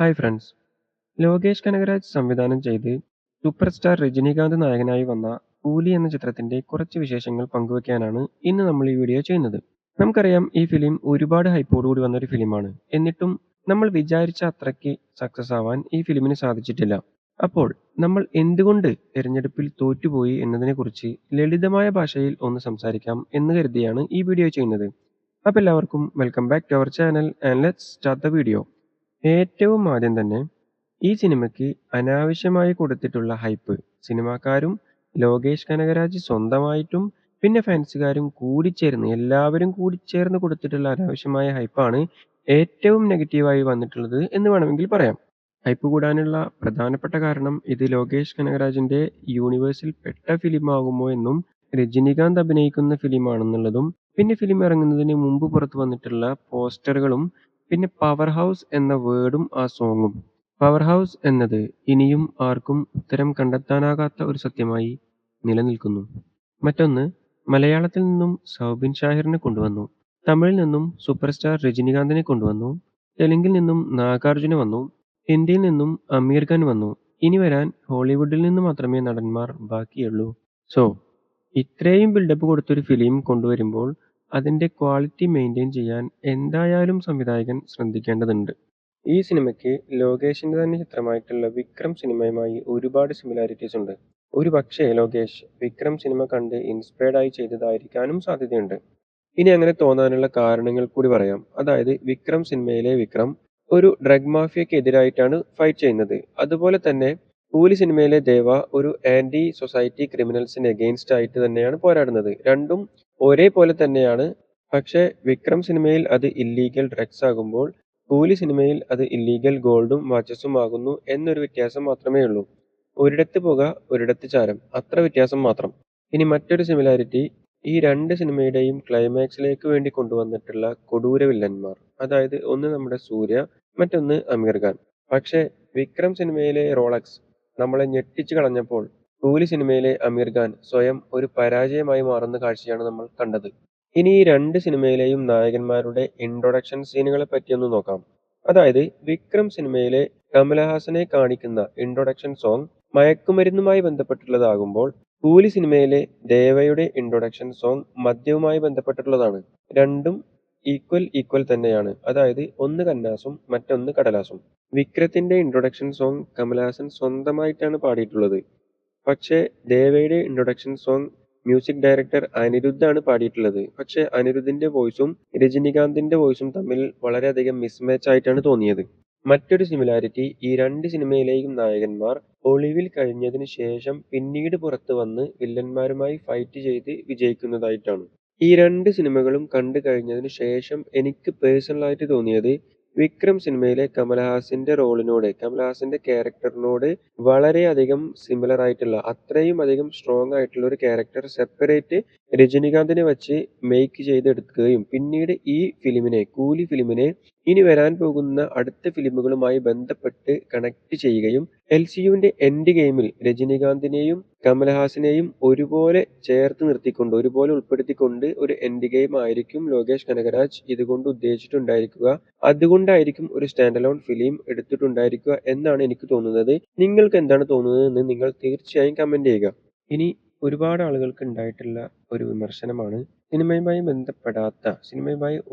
Hi friends. Lokesh Kanakaraj സംവിധാനം ചെയ്ത് super star Rajinikanth നായകനായി വന്ന കൂലി എന്ന ചിത്രത്തിന്റെ കുറച്ച് വിശേഷങ്ങൾ പങ്കുവയ്ക്കാനാണ് ഇന്ന് നമ്മൾ ഈ വീഡിയോ ചെയ്യുന്നത്. നമുക്കറിയാം, ഈ ഫിലിം ഒരുപാട് ഹൈപ്പോടുകൂടി വന്നൊരു ഫിലിമാണ്. എന്നിട്ടും നമ്മൾ വിചാരിച്ച അത്രയ്ക്ക് സക്സസ് ആവാൻ ഈ ഫിലിമിന് സാധിച്ചിട്ടില്ല. അപ്പോൾ നമ്മൾ എന്തുകൊണ്ട് തിരഞ്ഞെടുപ്പിൽ തോറ്റുപോയി എന്നതിനെക്കുറിച്ച് ലളിതമായ ഭാഷയിൽ ഒന്ന് സംസാരിക്കാം എന്ന് കരുതിയാണ് ഈ വീഡിയോ ചെയ്യുന്നത്. അപ്പോൾ എല്ലാവർക്കും welcome back to our channel and let's start the video. ഏറ്റവും ആദ്യം തന്നെ ഈ സിനിമയ്ക്ക് അനാവശ്യമായി കൊടുത്തിട്ടുള്ള ഹൈപ്പ്, സിനിമാക്കാരും ലോകേഷ് കനകരാജ് സ്വന്തമായിട്ടും പിന്നെ ഫാൻസുകാരും കൂടിച്ചേർന്ന് എല്ലാവരും കൂടിച്ചേർന്ന് കൊടുത്തിട്ടുള്ള അനാവശ്യമായ ഹൈപ്പാണ് ഏറ്റവും നെഗറ്റീവായി വന്നിട്ടുള്ളത് എന്ന് വേണമെങ്കിൽ പറയാം. ഹൈപ്പ് കൂടാനുള്ള പ്രധാനപ്പെട്ട കാരണം ഇത് ലോകേഷ് കനകരാജിന്റെ യൂണിവേഴ്സിൽ പെട്ട ഫിലിമാകുമോ എന്നും രജനികാന്ത് അഭിനയിക്കുന്ന ഫിലിമാണെന്നുള്ളതും പിന്നെ ഫിലിം ഇറങ്ങുന്നതിന് മുമ്പ് പുറത്തു വന്നിട്ടുള്ള പോസ്റ്ററുകളും പിന്നെ പവർ ഹൗസ് എന്ന വേർഡും ആ സോങ്ങും. പവർ ഹൗസ് എന്നത് ഇനിയും ആർക്കും ഉത്തരം കണ്ടെത്താനാകാത്ത ഒരു സത്യമായി നിലനിൽക്കുന്നു. മറ്റൊന്ന്, മലയാളത്തിൽ നിന്നും സൗബിൻ ഷാഹിറിനെ കൊണ്ടുവന്നു, തമിഴിൽ നിന്നും സൂപ്പർ സ്റ്റാർ രജനികാന്തിനെ കൊണ്ടുവന്നു, തെലുങ്കിൽ നിന്നും നാഗാർജുന വന്നു, ഹിന്ദിയിൽ നിന്നും അമീർ ഖാൻ വന്നു. ഇനി വരാൻ ഹോളിവുഡിൽ നിന്ന് മാത്രമേ നടന്മാർ ബാക്കിയുള്ളൂ. സോ ഇത്രയും ബിൽഡപ്പ് കൊടുത്തൊരു ഫിലിം കൊണ്ടുവരുമ്പോൾ അതിന്റെ ക്വാളിറ്റി മെയിൻറ്റെയിൻ ചെയ്യാൻ എന്തായാലും സംവിധായകൻ ശ്രദ്ധിക്കേണ്ടതുണ്ട്. ഈ സിനിമയ്ക്ക് ലോകേഷിന്റെ തന്നെ ചിത്രമായിട്ടുള്ള വിക്രം സിനിമയുമായി ഒരുപാട് സിമിലാരിറ്റീസ് ഉണ്ട്. ഒരു പക്ഷേ ലോകേഷ് വിക്രം സിനിമ കണ്ട് ഇൻസ്പയർഡ് ആയി ചെയ്തതായിരിക്കാനും സാധ്യതയുണ്ട്. ഇനി അങ്ങനെ തോന്നാനുള്ള കാരണങ്ങൾ കൂടി പറയാം. അതായത്, വിക്രം സിനിമയിലെ വിക്രം ഒരു ഡ്രഗ് മാഫിയക്ക് എതിരായിട്ടാണ് ഫൈറ്റ് ചെയ്യുന്നത്. അതുപോലെ തന്നെ കൂലി സിനിമയിലെ ദേവ ഒരു ആന്റി സൊസൈറ്റി ക്രിമിനൽസിന് എഗെയിൻസ്റ്റ് ആയിട്ട് തന്നെയാണ് പോരാടുന്നത്. രണ്ടും ഒരേപോലെ തന്നെയാണ്. പക്ഷേ വിക്രം സിനിമയിൽ അത് ഇല്ലീഗൽ ഡ്രഗ്സ് ആകുമ്പോൾ കൂലി സിനിമയിൽ അത് ഇല്ലീഗൽ ഗോൾഡും വാച്ചസും ആകുന്നു എന്നൊരു വ്യത്യാസം മാത്രമേ ഉള്ളൂ. ഒരിടത്ത് പുക ഒരിടത്ത് ചാരം, അത്ര വ്യത്യാസം മാത്രം. ഇനി മറ്റൊരു സിമിലാരിറ്റി, ഈ രണ്ട് സിനിമയുടെയും ക്ലൈമാക്സിലേക്ക് വേണ്ടി കൊണ്ടുവന്നിട്ടുള്ള കൊടൂര വില്ലന്മാർ. അതായത്, ഒന്ന് നമ്മുടെ സൂര്യ, മറ്റൊന്ന് അമീർ ഖാൻ. പക്ഷേ വിക്രം സിനിമയിലെ റോളക്സ് നമ്മളെ ഞെട്ടിച്ചു കളഞ്ഞപ്പോൾ കൂലി സിനിമയിലെ അമീർ ഖാൻ സ്വയം ഒരു പരാജയമായി മാറുന്ന കാഴ്ചയാണ് നമ്മൾ കണ്ടത്. ഇനി ഈ രണ്ട് സിനിമയിലെയും നായകന്മാരുടെ ഇൻട്രൊഡക്ഷൻ സീനുകളെ പറ്റിയൊന്ന് നോക്കാം. അതായത്, വിക്രം സിനിമയിലെ കമലഹാസനെ കാണിക്കുന്ന ഇൻട്രൊഡക്ഷൻ സോങ് മയക്കുമരുന്നുമായി ബന്ധപ്പെട്ടുള്ളതാകുമ്പോൾ കൂലി സിനിമയിലെ ദേവയുടെ ഇൻട്രൊഡക്ഷൻ സോങ് മദ്യവുമായി ബന്ധപ്പെട്ടിട്ടുള്ളതാണ്. രണ്ടും ഈക്വൽ തന്നെയാണ്. അതായത്, ഒന്ന് കന്നാസും മറ്റൊന്ന് കടലാസും. വിക്രത്തിന്റെ ഇൻട്രൊഡക്ഷൻ സോങ് കമലഹാസൻ സ്വന്തമായിട്ടാണ് പാടിയിട്ടുള്ളത്. പക്ഷേ ദേവയുടെ ഇൻട്രൊഡക്ഷൻ സോങ് മ്യൂസിക് ഡയറക്ടർ അനിരുദ്ധാണ് പാടിയിട്ടുള്ളത്. പക്ഷേ അനിരുദ്ധിന്റെ വോയിസും രജനികാന്തിന്റെ വോയിസും തമ്മിൽ വളരെയധികം മിസ്മാച്ച് ആയിട്ടാണ് തോന്നിയത്. മറ്റൊരു സിമിലാരിറ്റി, ഈ രണ്ട് സിനിമയിലെയും നായകന്മാർ ഒളിവിൽ കഴിഞ്ഞതിന് ശേഷം പിന്നീട് പുറത്തു വന്ന് വില്ലന്മാരുമായി ഫൈറ്റ് ചെയ്ത് വിജയിക്കുന്നതായിട്ടാണ്. ഈ രണ്ട് സിനിമകളും കണ്ടു കഴിഞ്ഞതിന് ശേഷം എനിക്ക് പേഴ്സണലായിട്ട് തോന്നിയത്, വിക്രം സിനിമയിലെ കമലഹാസന്റെ റോളിനോട്, കമലഹാസന്റെ ക്യാരക്ടറിനോട് വളരെയധികം സിമിലർ ആയിട്ടുള്ള, അത്രയും അധികം സ്ട്രോങ് ആയിട്ടുള്ള ഒരു ക്യാരക്ടർ സെപ്പറേറ്റ് രജനികാന്തിനെ വെച്ച് മേക്ക് ചെയ്തെടുക്കുകയും പിന്നീട് ഈ ഫിലിമിനെ, കൂലി ഫിലിമിനെ ഇനി വരാൻ പോകുന്ന അടുത്ത ഫിലിമുകളുമായി ബന്ധപ്പെട്ട് കണക്ട് ചെയ്യുകയും LCUവിന്റെ എൻഡ് ഗെയിമിൽ രജനികാന്തിനെയും കമലഹാസനെയും ഒരുപോലെ ചേർത്ത് നിർത്തിക്കൊണ്ട്, ഒരുപോലെ ഉൾപ്പെടുത്തിക്കൊണ്ട് ഒരു എൻഡ് ഗെയിം ആയിരിക്കും ലോകേഷ് കനകരാജ് ഇതുകൊണ്ട് ഉദ്ദേശിച്ചിട്ടുണ്ടായിരിക്കുക. അതുകൊണ്ടായിരിക്കും ഒരു സ്റ്റാൻഡ് അലോൺ ഫിലിം എടുത്തിട്ടുണ്ടായിരിക്കുക എന്നാണ് എനിക്ക് തോന്നുന്നത്. നിങ്ങൾക്ക് എന്താണ് തോന്നുന്നത് എന്ന് നിങ്ങൾ തീർച്ചയായും കമന്റ് ചെയ്യുക. ഇനി ഒരുപാട് ആളുകൾക്ക് ഉണ്ടായിട്ടുള്ള ഒരു വിമർശനമാണ്, സിനിമയുമായി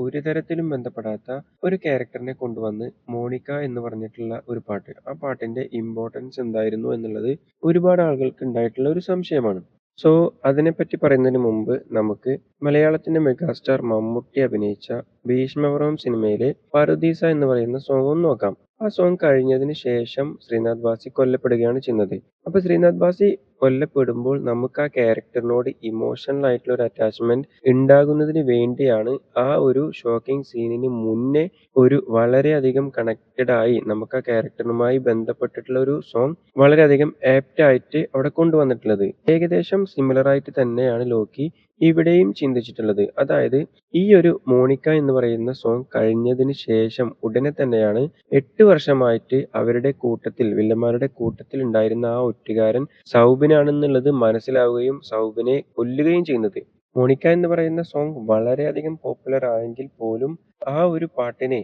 ഒരു തരത്തിലും ബന്ധപ്പെടാത്ത ഒരു ക്യാരക്ടറിനെ കൊണ്ടുവന്ന് മോണിക്ക എന്ന് പറഞ്ഞിട്ടുള്ള ഒരു പാട്ട്, ആ പാട്ടിന്റെ ഇമ്പോർട്ടൻസ് എന്തായിരുന്നു എന്നുള്ളത് ഒരുപാട് ആളുകൾക്ക് ഉണ്ടായിട്ടുള്ള ഒരു സംശയമാണ്. സോ അതിനെപ്പറ്റി പറയുന്നതിന് മുമ്പ് നമുക്ക് മലയാളത്തിന്റെ മെഗാസ്റ്റാർ മമ്മൂട്ടി അഭിനയിച്ച ഭീഷ്മപർവം സിനിമയിലെ പറുദീസ എന്ന് പറയുന്ന സോങ് ഒന്ന് നോക്കാം. ആ സോങ് കഴിഞ്ഞതിന് ശേഷം ശ്രീനാഥ് ബാസി കൊല്ലപ്പെടുകയാണ് ചെയ്യുന്നത്. അപ്പൊ ശ്രീനാഥ് ബാസി കൊല്ലപ്പെടുമ്പോൾ നമുക്ക് ആ ക്യാരക്ടറിനോട് ഇമോഷണൽ ആയിട്ടുള്ള ഒരു അറ്റാച്ച്മെന്റ് ഉണ്ടാകുന്നതിന് വേണ്ടിയാണ് ആ ഒരു ഷോക്കിംഗ് സീനിന് മുന്നേ ഒരു വളരെയധികം കണക്റ്റഡ് ആയി നമുക്ക് ആ ക്യാരക്ടറുമായി ബന്ധപ്പെട്ടിട്ടുള്ള ഒരു സോങ് വളരെയധികം ആപ്റ്റ് ആയിട്ട് അവിടെ കൊണ്ടുവന്നിട്ടുള്ളത്. ഏകദേശം സിമിലർ ആയിട്ട് തന്നെയാണ് ലോക്കി ഇവിടെയും ചിന്തിച്ചിട്ടുള്ളത്. അതായത്, ഈ ഒരു മോണിക്ക എന്ന് പറയുന്ന സോങ് കഴിഞ്ഞതിന് ശേഷം ഉടനെ തന്നെയാണ് 8 വർഷമായിട്ട് അവരുടെ കൂട്ടത്തിൽ, വില്ലന്മാരുടെ കൂട്ടത്തിൽ ഉണ്ടായിരുന്ന ആ ഒറ്റുകാരൻ സൗബിനാണെന്നുള്ളത് മനസ്സിലാവുകയും സൗബിനെ കൊല്ലുകയും ചെയ്യുന്നത്. മോണിക്ക എന്ന് പറയുന്ന സോങ് വളരെയധികം പോപ്പുലർ ആയെങ്കിൽ പോലും ആ ഒരു പാട്ടിനെ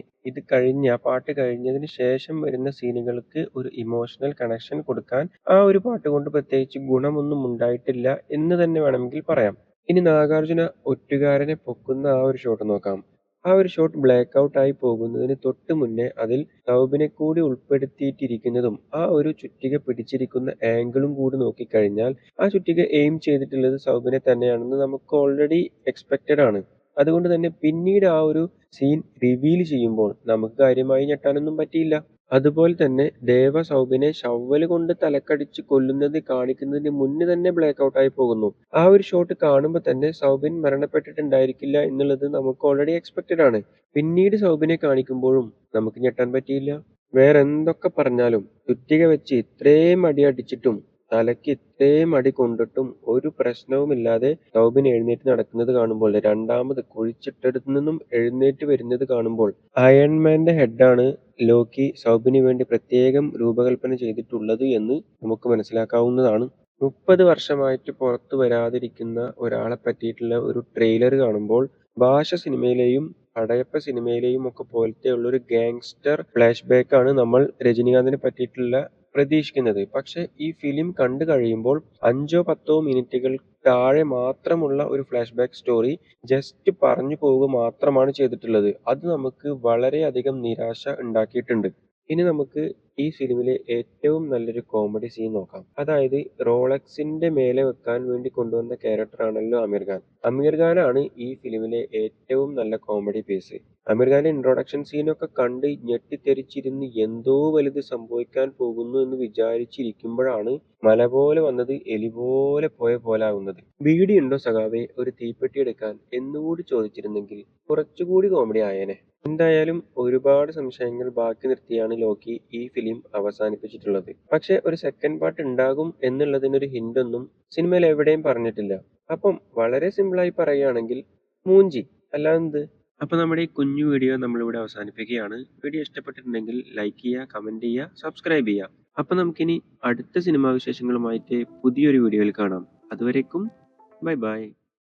ആ പാട്ട് കഴിഞ്ഞതിന് ശേഷം വരുന്ന സീനുകൾക്ക് ഒരു ഇമോഷണൽ കണക്ഷൻ കൊടുക്കാൻ ആ ഒരു പാട്ട് കൊണ്ട് പ്രത്യേകിച്ച് ഗുണമൊന്നും ഉണ്ടായിട്ടില്ല എന്ന് തന്നെ വേണമെങ്കിൽ പറയാം. ഇനി നാഗാർജുന ഒറ്റുകാരനെ പൊക്കുന്ന ആ ഒരു ഷോട്ട് നോക്കാം. ആ ഒരു ഷോട്ട് ബ്ലാക്ക് ഔട്ട് ആയി പോകുന്നതിന് തൊട്ട് മുന്നേ അതിൽ സൗബിനെ കൂടി ഉൾപ്പെടുത്തിയിട്ടിരിക്കുന്നതും ആ ഒരു ചുറ്റിക പിടിച്ചിരിക്കുന്ന ആംഗിളും കൂടി നോക്കിക്കഴിഞ്ഞാൽ ആ ചുറ്റിക എയിം ചെയ്തിട്ടുള്ളത് സൗബിനെ തന്നെയാണെന്ന് നമുക്ക് ഓൾറെഡി എക്സ്പെക്റ്റഡ് ആണ്. അതുകൊണ്ട് തന്നെ പിന്നീട് ആ ഒരു സീൻ റിവീൽ ചെയ്യുമ്പോൾ നമുക്ക് കാര്യമായി ഞെട്ടാനൊന്നും പറ്റിയില്ല. അതുപോലെ തന്നെ ദേവ സൗബിനെ ഷവ്വല് കൊണ്ട് തലക്കടിച്ച് കൊല്ലുന്നത് കാണിക്കുന്നതിന് മുന്നേ തന്നെ ബ്ലാക്ക് ഔട്ട് ആയി പോകുന്നു. ആ ഒരു ഷോട്ട് കാണുമ്പോൾ തന്നെ സൗബിൻ മരണപ്പെട്ടിട്ടുണ്ടായിരിക്കില്ല എന്നുള്ളത് നമുക്ക് ഓൾറെഡി എക്സ്പെക്റ്റഡ് ആണ്. പിന്നീട് സൗബിനെ കാണിക്കുമ്പോഴും നമുക്ക് ഞെട്ടാൻ പറ്റിയില്ല. വേറെ എന്തൊക്കെ പറഞ്ഞാലും ചുറ്റിക വെച്ച് ഇത്രയും അടി അടിച്ചിട്ടും തലയ്ക്ക് ഇത്രയും അടി കൊണ്ടിട്ടും ഒരു പ്രശ്നവുമില്ലാതെ സൗബിൻ എഴുന്നേറ്റ് നടക്കുന്നത് കാണുമ്പോൾ, രണ്ടാമത് കുഴിച്ചിട്ടടുത്തു നിന്നും എഴുന്നേറ്റ് വരുന്നത് കാണുമ്പോൾ, അയൺമാന്റെ ഹെഡാണ് ലോക്കി സൗബിന് വേണ്ടി പ്രത്യേകം രൂപകൽപ്പന ചെയ്തിട്ടുള്ളത് എന്ന് നമുക്ക് മനസ്സിലാക്കാവുന്നതാണ്. 30 വർഷമായിട്ട് പുറത്തു വരാതിരിക്കുന്ന ഒരാളെ പറ്റിയിട്ടുള്ള ഒരു ട്രെയിലർ കാണുമ്പോൾ ഭാഷ സിനിമയിലെയും പടയപ്പ സിനിമയിലെയും ഒക്കെ പോലത്തെയുള്ള ഒരു ഗാങ്സ്റ്റർ ഫ്ലാഷ് ബാക്ക് ആണ് നമ്മൾ രജനീകാന്തിനെ പറ്റിയിട്ടുള്ള പ്രതീക്ഷിക്കുന്നത്. പക്ഷെ ഈ ഫിലിം കണ്ടു കഴിയുമ്പോൾ 5-10 മിനിറ്റുകൾ താഴെ മാത്രമുള്ള ഒരു ഫ്ലാഷ് ബാക്ക് സ്റ്റോറി ജസ്റ്റ് പറഞ്ഞു പോവുക മാത്രമാണ് ചെയ്തിട്ടുള്ളത്. അത് നമുക്ക് വളരെയധികം നിരാശ ഉണ്ടാക്കിയിട്ടുണ്ട്. ഇനി നമുക്ക് ഈ ഫിലിമിലെ ഏറ്റവും നല്ലൊരു കോമഡി സീൻ നോക്കാം. അതായത് റോളക്സിന്റെ മേലെ വെക്കാൻ വേണ്ടി കൊണ്ടുവന്ന ക്യാരക്ടറാണല്ലോ അമീർ ഖാൻ. അമീർ ഖാനാണ് ഈ ഫിലിമിലെ ഏറ്റവും നല്ല കോമഡി പീസ്. അമീർ ഖാന്റെ ഇൻട്രൊഡക്ഷൻ സീനൊക്കെ കണ്ട് ഞെട്ടിത്തെറിച്ചിരുന്ന് എന്തോ വലുത് സംഭവിക്കാൻ പോകുന്നു എന്ന് വിചാരിച്ചിരിക്കുമ്പോഴാണ് മല പോലെ വന്നത് എലി പോലെ പോയ പോലാവുന്നത്. ബീഡിയുണ്ടോ സഖാവേ ഒരു തീപ്പെട്ടി എടുക്കാൻ എന്നുകൂടി ചോദിച്ചിരുന്നെങ്കിൽ കുറച്ചുകൂടി കോമഡി ആയേനെ. എന്തായാലും ഒരുപാട് സംശയങ്ങൾ ബാക്കി നിർത്തിയാണ് ലോക്കി ഈ ഫിലിം അവസാനിപ്പിച്ചിട്ടുള്ളത്. പക്ഷെ ഒരു സെക്കൻഡ് പാർട്ട് ഉണ്ടാകും എന്നുള്ളതിനൊരു ഹിന്റ് ഒന്നും സിനിമയിൽ എവിടെയും പറഞ്ഞിട്ടില്ല. അപ്പം വളരെ സിമ്പിളായി പറയുകയാണെങ്കിൽ മൂഞ്ചി, അല്ലാതെന്ത്. അപ്പൊ നമ്മുടെ ഈ കുഞ്ഞു വീഡിയോ നമ്മളിവിടെ അവസാനിപ്പിക്കുകയാണ്. വീഡിയോ ഇഷ്ടപ്പെട്ടിട്ടുണ്ടെങ്കിൽ ലൈക്ക് ചെയ്യുക, കമന്റ് ചെയ്യുക, സബ്സ്ക്രൈബ് ചെയ്യുക. അപ്പൊ നമുക്കിനി അടുത്ത സിനിമാ വിശേഷങ്ങളുമായിട്ട് പുതിയൊരു വീഡിയോയിൽ കാണാം. അതുവരേക്കും ബൈ ബൈ.